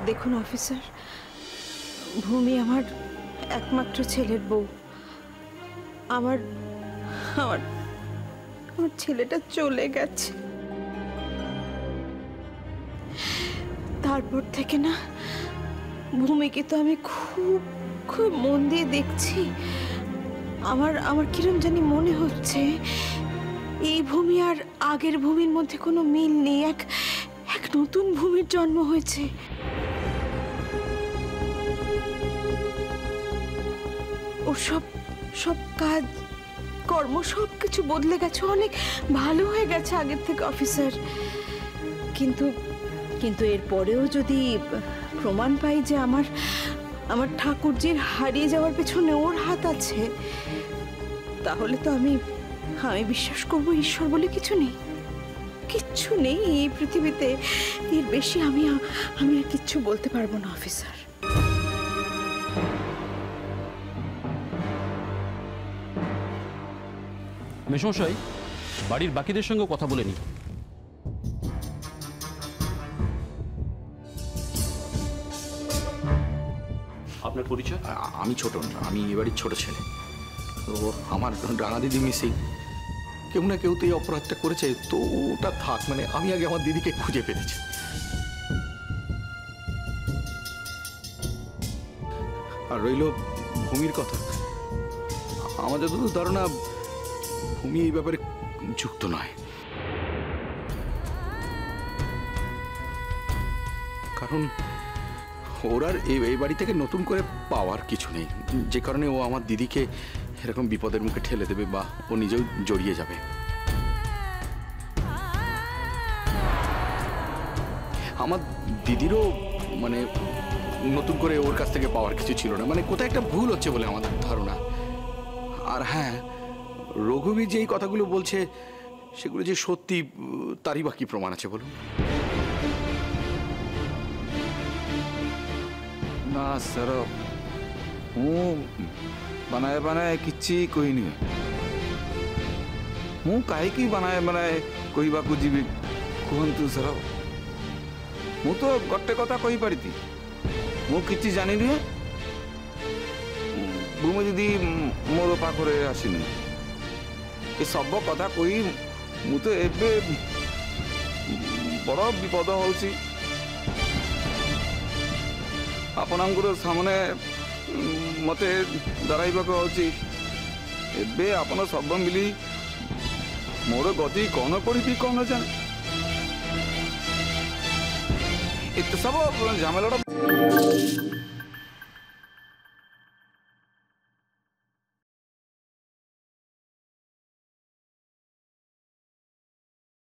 দেখুন অফিসার, ভূমি আমার একমাত্র ছেলের বউ। আমার আমার আমার ছেলেটা চলে গেছে। তারপর থেকে না ভূমিকে তো আমি খুব খুব মন দিয়ে দেখছি। আমার কিরম জানি মনে হচ্ছে এই ভূমি আর আগের ভূমির মধ্যে কোনো মিল নেই। এক নতুন ভূমির জন্ম হয়েছে। ওর সব কাজ কর্ম সবকিছু বদলে গেছে, অনেক ভালো হয়ে গেছে আগের থেকে অফিসার। কিন্তু এরপরেও যদি প্রমাণ পাই যে আমার ঠাকুরজির হারিয়ে যাওয়ার পেছনে ওর হাত আছে, তাহলে তো আমি বিশ্বাস করব ঈশ্বর বলে কিছু নেই, কিচ্ছু নেই এই পৃথিবীতে। এর বেশি আমি আর কিচ্ছু বলতে পারবো না অফিসার। মেশমশাই, বাড়ির বাকিদের সঙ্গে কথা বলে নি। আপনার পরিচয়? আমি ছোটন, আমি এ বাড়ির ছোট ছেলে। তো আমার রাঙা দিদি মিসিং, কেউ না কেউ তো এই অপরাধটা করেছে। তো ওটা থাক, মানে আমি আগে আমার দিদিকে খুঁজে পেয়েছি। আর রইল ভূমির কথা, আমার যতদূর ধারণা ভূমি এই ব্যাপারে যুক্ত নয়। কারণ ওর আর এই বাড়ি থেকে নতুন করে পাওয়ার কিছু নেই, যে কারণে ও আমার দিদিকে এরকম বিপদের মুখে ঠেলে দেবে বা ও নিজেও জড়িয়ে যাবে। আমার দিদিরও মানে নতুন করে ওর কাছ থেকে পাওয়ার কিছু ছিল না, মানে কোথায় একটা ভুল হচ্ছে বলে আমাদের ধারণা। আর হ্যাঁ, রঘুবীর যে এই কথাগুলো বলছে সেগুলো যে সত্যি তারই বা কি প্রমাণ আছে বলুন? ना सर, हूँ बनाए बनाए किसी कोई नहीं। हूँ कहीं बनाए बनाए कहवा को जी कहतु सर, मु तो गोटे कथा कही पारि मु किसी जानी नुहे। भूमि दीदी मोर पाखरे आसनी ये सब कथा कही मु तो एबे बड़ विपद होउची। आपणकर सामने मते डराइबा को होची। एबे आपण सब मिली मोर गति कौन पड़ी कौन जाने। एत सब झमेला